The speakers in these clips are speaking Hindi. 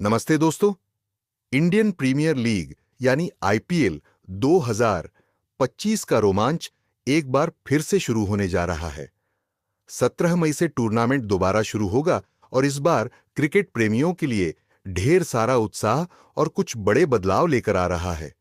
नमस्ते दोस्तों। इंडियन प्रीमियर लीग यानी आईपीएल 2025 का रोमांच एक बार फिर से शुरू होने जा रहा है। 17 मई से टूर्नामेंट दोबारा शुरू होगा और इस बार क्रिकेट प्रेमियों के लिए ढेर सारा उत्साह और कुछ बड़े बदलाव लेकर आ रहा है।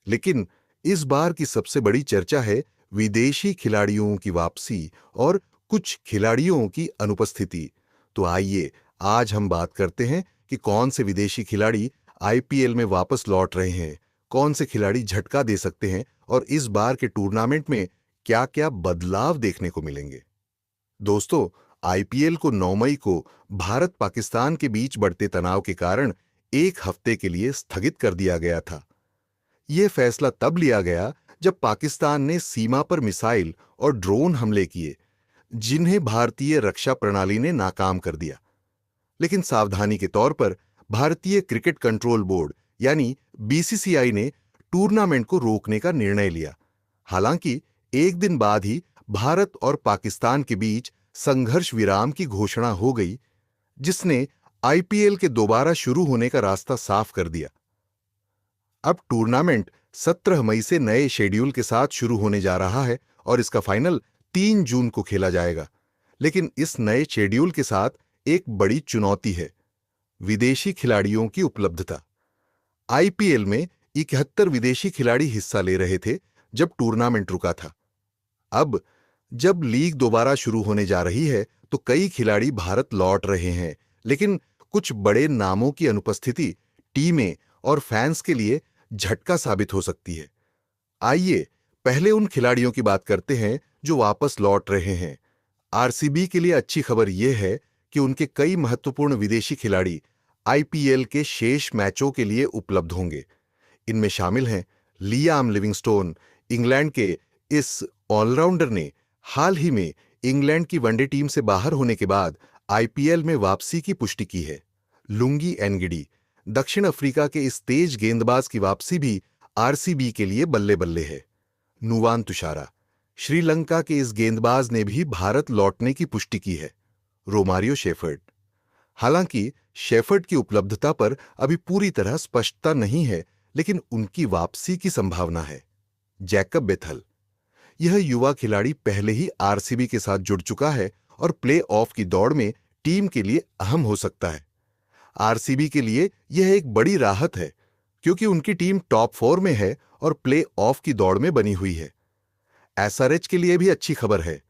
लेकिन इस बार की सबसे बड़ी चर्चा है विदेशी खिलाड़ियों की वापसी और कुछ खिलाड़ियों की अनुपस्थिति। तो आइए आज हम बात करते हैं कि कौन से विदेशी खिलाड़ी आईपीएल में वापस लौट रहे हैं, कौन से खिलाड़ी झटका दे सकते हैं और इस बार के टूर्नामेंट में क्या-क्या बदलाव देखने को मिलेंगे। दोस्तों, आईपीएल को 9 मई को भारत पाकिस्तान के बीच बढ़ते तनाव के कारण एक हफ्ते के लिए स्थगित कर दिया गया था। यह फैसला तब लिया गया जब पाकिस्तान ने सीमा पर मिसाइल और ड्रोन हमले किए, जिन्हें भारतीय रक्षा प्रणाली ने नाकाम कर दिया। लेकिन सावधानी के तौर पर भारतीय क्रिकेट कंट्रोल बोर्ड यानी बीसीसीआई ने टूर्नामेंट को रोकने का निर्णय लिया। हालांकि एक दिन बाद ही भारत और पाकिस्तान के बीच संघर्ष विराम की घोषणा हो गई, जिसने आईपीएल के दोबारा शुरू होने का रास्ता साफ कर दिया। अब टूर्नामेंट 17 मई से नए शेड्यूल के साथ शुरू होने जा रहा है और इसका फाइनल 3 जून को खेला जाएगा। लेकिन इस नए शेड्यूल के साथ एक बड़ी चुनौती है, विदेशी खिलाड़ियों की उपलब्धता। आईपीएल में 71 विदेशी खिलाड़ी हिस्सा ले रहे थे जब टूर्नामेंट रुका था। अब जब लीग दोबारा शुरू होने जा रही है तो कई खिलाड़ी भारत लौट रहे हैं, लेकिन कुछ बड़े नामों की अनुपस्थिति टीमें और फैंस के लिए झटका साबित हो सकती है। आइए पहले उन खिलाड़ियों की बात करते हैं जो वापस लौट रहे हैं। आरसीबी के लिए अच्छी खबर यह है कि उनके कई महत्वपूर्ण विदेशी खिलाड़ी आईपीएल के शेष मैचों के लिए उपलब्ध होंगे। इनमें शामिल हैं लियाम लिविंगस्टोन। इंग्लैंड के इस ऑलराउंडर ने हाल ही में इंग्लैंड की वनडे टीम से बाहर होने के बाद आईपीएल में वापसी की पुष्टि की है। लुंगी एनगिडी, दक्षिण अफ्रीका के इस तेज गेंदबाज की वापसी भी आरसीबी के लिए बल्ले बल्ले है। नुवान तुषारा, श्रीलंका के इस गेंदबाज ने भी भारत लौटने की पुष्टि की है। रोमारियो शेफर्ड, हालांकि शेफर्ड की उपलब्धता पर अभी पूरी तरह स्पष्टता नहीं है, लेकिन उनकी वापसी की संभावना है। जैकब बेथल, यह युवा खिलाड़ी पहले ही आरसीबी के साथ जुड़ चुका है और प्ले ऑफ की दौड़ में टीम के लिए अहम हो सकता है। आरसीबी के लिए यह एक बड़ी राहत है, क्योंकि उनकी टीम टॉप 4 में है और प्ले ऑफ की दौड़ में बनी हुई है। एसआरएच के लिए भी अच्छी खबर है।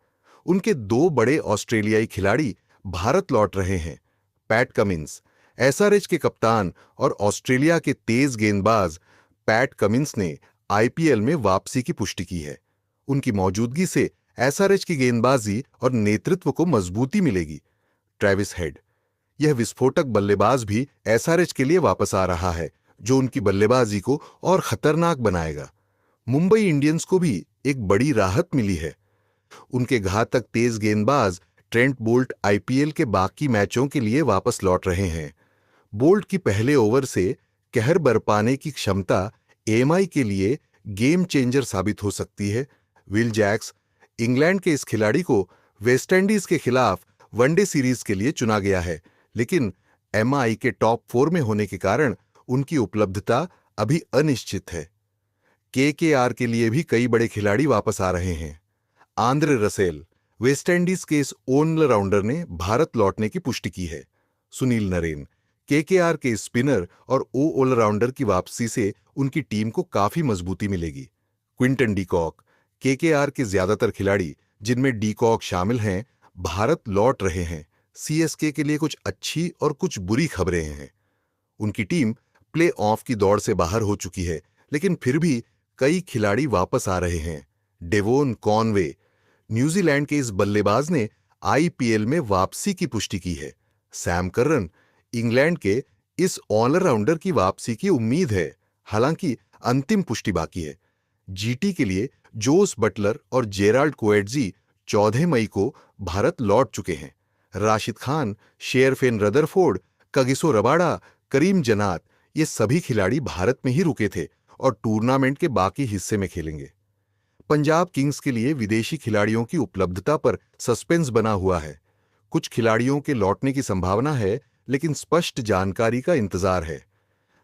उनके 2 बड़े ऑस्ट्रेलियाई खिलाड़ी भारत लौट रहे हैं। पैट कमिंस, एसआरएच के कप्तान और ऑस्ट्रेलिया के तेज गेंदबाज पैट कमिंस ने आईपीएल में वापसी की पुष्टि की है। उनकी मौजूदगी से एसआरएच की गेंदबाजी और नेतृत्व को मजबूती मिलेगी। ट्रेविस हेड, यह विस्फोटक बल्लेबाज भी एसआरएच के लिए वापस आ रहा है, जो उनकी बल्लेबाजी को और खतरनाक बनाएगा। मुंबई इंडियंस को भी एक बड़ी राहत मिली है। उनके घातक तेज गेंदबाज ट्रेंट बोल्ट आईपीएल के बाकी मैचों के लिए वापस लौट रहे हैं। बोल्ट की पहले ओवर से कहर बरपाने की क्षमता एएमआई के लिए गेम चेंजर साबित हो सकती है। विल जैक्स, इंग्लैंड के इस खिलाड़ी को वेस्टइंडीज के खिलाफ वनडे सीरीज के लिए चुना गया है, लेकिन एमआई के टॉप 4 में होने के कारण उनकी उपलब्धता अभी अनिश्चित है। केकेआर के लिए भी कई बड़े खिलाड़ी वापस आ रहे हैं। आंद्रे रसेल, वेस्टइंडीज के इस ऑलराउंडर ने भारत लौटने की पुष्टि की है। सुनील नरेन, केकेआर के स्पिनर और ऑलराउंडर की वापसी से उनकी टीम को काफी मजबूती मिलेगी। क्विंटन डीकॉक, केकेआर के ज्यादातर खिलाड़ी, जिनमें डीकॉक शामिल हैं, भारत लौट रहे हैं। सीएसके के लिए कुछ अच्छी और कुछ बुरी खबरें हैं। उनकी टीम प्ले ऑफ की दौड़ से बाहर हो चुकी है, लेकिन फिर भी कई खिलाड़ी वापस आ रहे हैं। डेवोन कॉनवे, न्यूजीलैंड के इस बल्लेबाज ने आईपीएल में वापसी की पुष्टि की है। सैम करन, इंग्लैंड के इस ऑलराउंडर की वापसी की उम्मीद है, हालांकि अंतिम पुष्टि बाकी है। जीटी के लिए जोस बटलर और जेराल्ड कोएट्जी 14 मई को भारत लौट चुके हैं। Rashid Khan, Sherfane Rutherford, Kagiso Rabada, Karim Janat, ये सभी खिलाड़ी भारत में ही रुके थे और टूर्नामेंट के बाकी हिस्से में खेलेंगे। पंजाब किंग्स के लिए विदेशी खिलाड़ियों की उपलब्धता पर सस्पेंस बना हुआ है। कुछ खिलाड़ियों के लौटने की संभावना है, लेकिन स्पष्ट जानकारी का इंतजार है।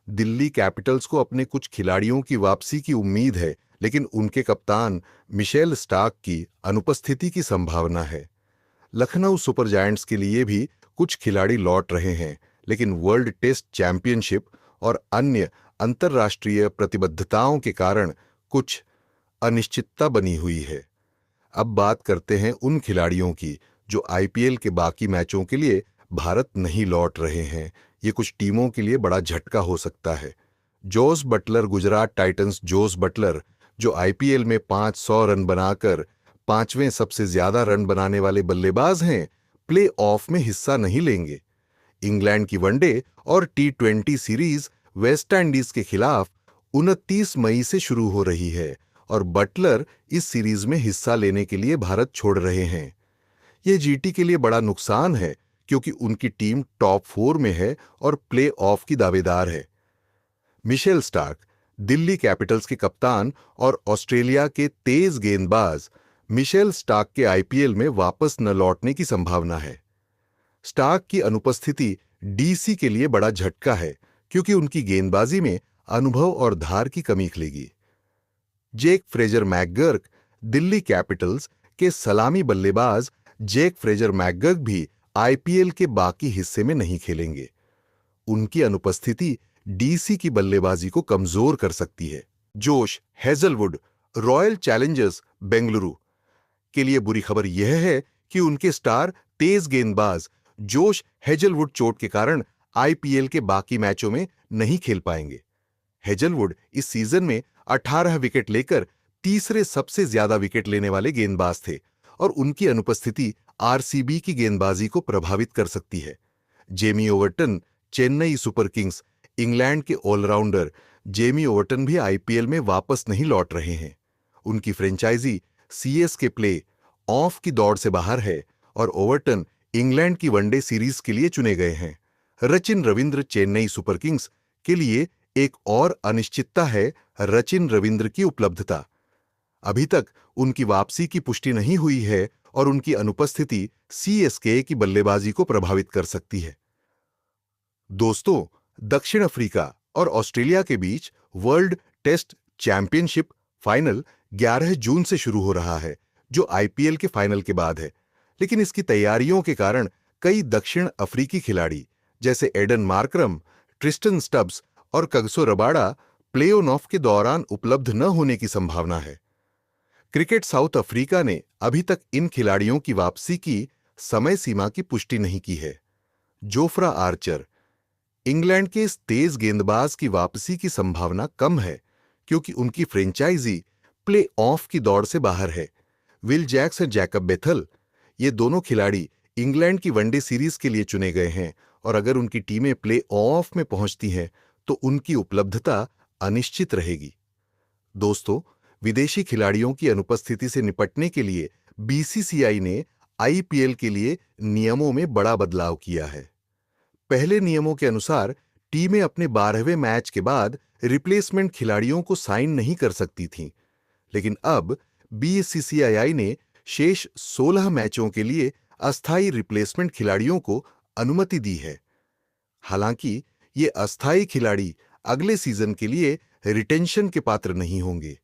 दिल्ली कैपिटल्स को अपने कुछ खिलाड़ियों की वापसी की उम्मीद है, लेकिन उनके कप्तान मिशेल स्टार्क की अनुपस्थिति की संभावना है। लखनऊ सुपर जायंट्स के लिए भी कुछ खिलाड़ी लौट रहे हैं, लेकिन वर्ल्ड टेस्ट चैंपियनशिप और अन्य अंतर्राष्ट्रीय प्रतिबद्धताओं के कारण कुछ अनिश्चितता बनी हुई है। अब बात करते हैं उन खिलाड़ियों की जो आईपीएल के बाकी मैचों के लिए भारत नहीं लौट रहे हैं। ये कुछ टीमों के लिए बड़ा झटका हो सकता है। Jos Buttler, Gujarat Titans Jos Buttler, जो आईपीएल में 500 रन बनाकर 5वें सबसे ज्यादा रन बनाने वाले बल्लेबाज हैं, प्ले ऑफ में हिस्सा नहीं लेंगे। इंग्लैंड की वनडे और टी20 सीरीज वेस्ट इंडीज के खिलाफ 29 मई से शुरू हो रही है और बटलर इस सीरीज में हिस्सा लेने के लिए भारत छोड़ रहे हैं। यह जीटी के लिए बड़ा नुकसान है, क्योंकि उनकी टीम टॉप 4 में है और प्ले ऑफ की दावेदार है। मिशेल स्टार्क, दिल्ली कैपिटल्स के कप्तान और ऑस्ट्रेलिया के तेज गेंदबाज मिशेल स्टार्क के आईपीएल में वापस न लौटने की संभावना है। स्टार्क की अनुपस्थिति डीसी के लिए बड़ा झटका है, क्योंकि उनकी गेंदबाजी में अनुभव और धार की कमी खलेगी। Jake Fraser McGurk, Delhi Capitals के सलामी बल्लेबाज जेक फ्रेजर मैकगर्क भी आईपीएल के बाकी हिस्से में नहीं खेलेंगे। उनकी अनुपस्थिति डीसी की बल्लेबाजी को कमजोर कर सकती है। Josh Hazlewood, royal Challengers Bengaluru के लिए बुरी खबर यह है कि उनके स्टार तेज गेंदबाज जोश हेजलवुड चोट के कारण आईपीएल के बाकी मैचों में नहीं खेल पाएंगे। हेजलवुड इस सीजन में 18 विकेट लेकर तीसरे सबसे ज्यादा विकेट लेने वाले गेंदबाज थे और उनकी अनुपस्थिति आरसीबी की गेंदबाजी को प्रभावित कर सकती है। Jamie Overton, Chennai super Kings England के ऑलराउंडर जेमी ओवर्टन भी आईपीएल में वापस नहीं लौट रहे हैं। उनकी फ्रेंचाइजी सीएसके प्ले ऑफ की दौड़ से बाहर है और ओवर्टन इंग्लैंड की वनडे सीरीज के लिए चुने गए हैं। रचिन रविंद्र, चेन्नई सुपर किंग्स के लिए एक और अनिश्चितता है रचिन रविंद्र की उपलब्धता। अभी तक उनकी वापसी की पुष्टि नहीं हुई है और उनकी अनुपस्थिति सीएसके की बल्लेबाजी को प्रभावित कर सकती है। दोस्तों, दक्षिण अफ्रीका और ऑस्ट्रेलिया के बीच वर्ल्ड टेस्ट चैंपियनशिप फाइनल 11 जून से शुरू हो रहा है, जो आईपीएल के फाइनल के बाद है। लेकिन इसकी तैयारियों के कारण कई दक्षिण अफ्रीकी खिलाड़ी जैसे एडन मार्करम, ट्रिस्टन स्टब्स और कगसो रबाडा प्ले ऑफ के दौरान उपलब्ध न होने की संभावना है। क्रिकेट साउथ अफ्रीका ने अभी तक इन खिलाड़ियों की वापसी की समय सीमा की पुष्टि नहीं की है। जोफ्रा आर्चर, इंग्लैंड के इस तेज गेंदबाज की वापसी की संभावना कम है, क्योंकि उनकी फ्रेंचाइजी प्ले ऑफ की दौड़ से बाहर है। विल जैक्स और जैकब बेथल, ये दोनों खिलाड़ी इंग्लैंड की वनडे सीरीज के लिए चुने गए हैं और अगर उनकी टीमें प्ले ऑफ में पहुंचती हैं तो उनकी उपलब्धता अनिश्चित रहेगी। दोस्तों, विदेशी खिलाड़ियों की अनुपस्थिति से निपटने के लिए बीसीसीआई ने आईपीएल के लिए नियमों में बड़ा बदलाव किया है। पहले नियमों के अनुसार टीमें अपने 12वें मैच के बाद रिप्लेसमेंट खिलाड़ियों को साइन नहीं कर सकती थीं, लेकिन अब बीसीसीआई ने शेष 16 मैचों के लिए अस्थायी रिप्लेसमेंट खिलाड़ियों को अनुमति दी है। हालांकि ये अस्थायी खिलाड़ी अगले सीजन के लिए रिटेंशन के पात्र नहीं होंगे।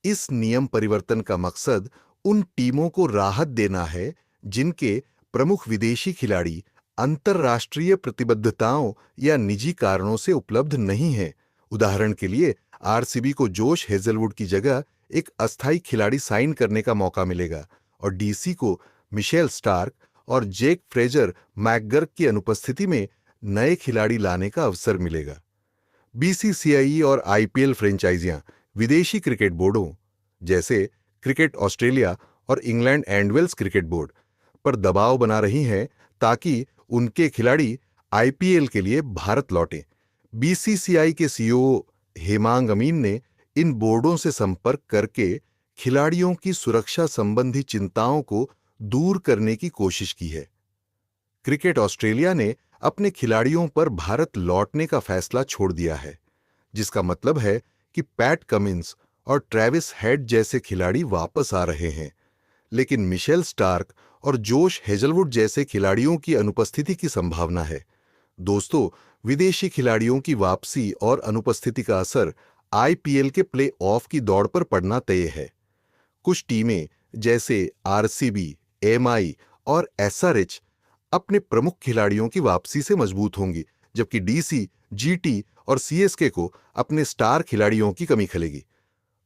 इस नियम परिवर्तन का मकसद उन टीमों को राहत देना है जिनके प्रमुख विदेशी खिलाड़ी अंतर्राष्ट्रीय प्रतिबद्धताओं या निजी कारणों से उपलब्ध नहीं हैं। उदाहरण के लिए, आरसीबी को जोश हेजलवुड की जगह एक अस्थायी खिलाड़ी साइन करने का मौका मिलेगा और डीसी को मिशेल स्टार्क और जेक फ्रेजर मैकगर्क की अनुपस्थिति में नए खिलाड़ी लाने का अवसर मिलेगा। बीसीसीआई और आईपीएल फ्रेंचाइजियां विदेशी क्रिकेट बोर्डों जैसे क्रिकेट ऑस्ट्रेलिया और England and Wales cricket board पर दबाव बना रही हैं ताकि उनके खिलाड़ी आईपीएल के लिए भारत लौटें। बीसीसीआई के सीईओ हेमांग अमीन ने इन बोर्डों से संपर्क करके खिलाड़ियों की सुरक्षा संबंधी चिंताओं को दूर करने की कोशिश की है। क्रिकेट ऑस्ट्रेलिया ने अपने खिलाड़ियों पर भारत लौटने का फैसला छोड़ दिया है, जिसका मतलब है कि पैट कमिंस और ट्रेविस हेड जैसे खिलाड़ी वापस आ रहे हैं, लेकिन मिशेल स्टार्क और जोश हेजलवुड जैसे खिलाड़ियों की अनुपस्थिति की संभावना है। दोस्तों, विदेशी खिलाड़ियों की वापसी और अनुपस्थिति का असर आईपीएल के प्ले ऑफ की दौड़ पर पड़ना तय है। कुछ टीमें जैसे आरसीबी, एमआई और एसआरएच अपने प्रमुख खिलाड़ियों की वापसी से मजबूत होंगी, जबकि डीसी, जीटी और सीएसके को अपने स्टार खिलाड़ियों की कमी खलेगी।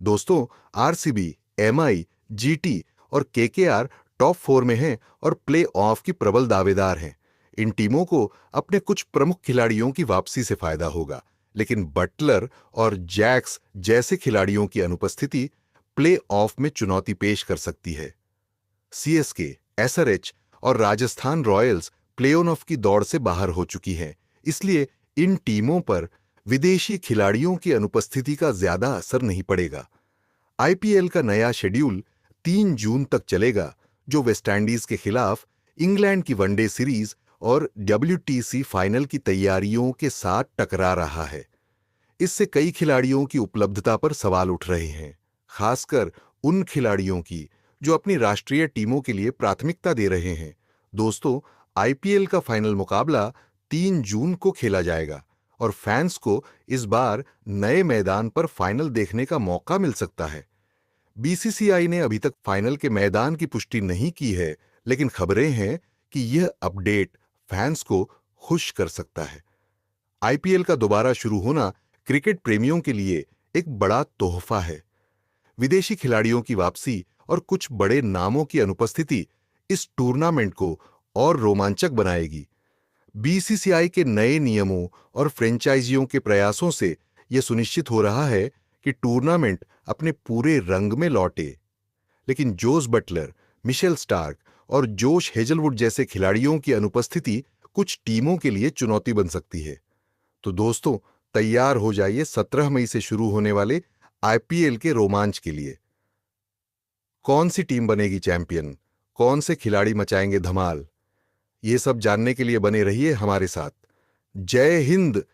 दोस्तों, आरसीबी, एमआई, जीटी और केकेआर टॉप 4 में हैं और प्ले ऑफ की प्रबल दावेदार हैं। इन टीमों को अपने कुछ प्रमुख खिलाड़ियों की वापसी से फायदा होगा, लेकिन बटलर और जैक्स जैसे खिलाड़ियों की अनुपस्थिति प्ले ऑफ में चुनौती पेश कर सकती है। सीएसके, एसआरएच और राजस्थान रॉयल्स प्ले-ऑफ की दौड़ से बाहर हो चुकी हैं, इसलिए इन टीमों पर विदेशी खिलाड़ियों की अनुपस्थिति का ज्यादा असर नहीं पड़ेगा। आईपीएल का नया शेड्यूल 3 जून तक चलेगा, जो वेस्टइंडीज के खिलाफ इंग्लैंड की वनडे सीरीज और डब्ल्यूटीसी फाइनल की तैयारियों के साथ टकरा रहा है। इससे कई खिलाड़ियों की उपलब्धता पर सवाल उठ रहे हैं, खासकर उन खिलाड़ियों की जो अपनी राष्ट्रीय टीमों के लिए प्राथमिकता दे रहे हैं। दोस्तों, आईपीएल का फाइनल मुकाबला 3 जून को खेला जाएगा और फैंस को इस बार नए मैदान पर फाइनल देखने का मौका मिल सकता है। बीसीसीआई ने अभी तक फाइनल के मैदान की पुष्टि नहीं की है, लेकिन खबरें हैं कि यह अपडेट फैंस को खुश कर सकता है। आईपीएल का दोबारा शुरू होना क्रिकेट प्रेमियों के लिए एक बड़ा तोहफा है। विदेशी खिलाड़ियों की वापसी और कुछ बड़े नामों की अनुपस्थिति इस टूर्नामेंट को और रोमांचक बनाएगी। बीसीसीआई के नए नियमों और फ्रेंचाइजियों के प्रयासों से यह सुनिश्चित हो रहा है कि टूर्नामेंट अपने पूरे रंग में लौटे। लेकिन जोस बटलर, मिशेल स्टार्क और जोश हेजलवुड जैसे खिलाड़ियों की अनुपस्थिति कुछ टीमों के लिए चुनौती बन सकती है। तो दोस्तों, तैयार हो जाइए 17 मई से शुरू होने वाले आईपीएल के रोमांच के लिए। कौन सी टीम बनेगी चैंपियन, कौन से खिलाड़ी मचाएंगे धमाल, ये सब जानने के लिए बने रहिए हमारे साथ। जय हिंद,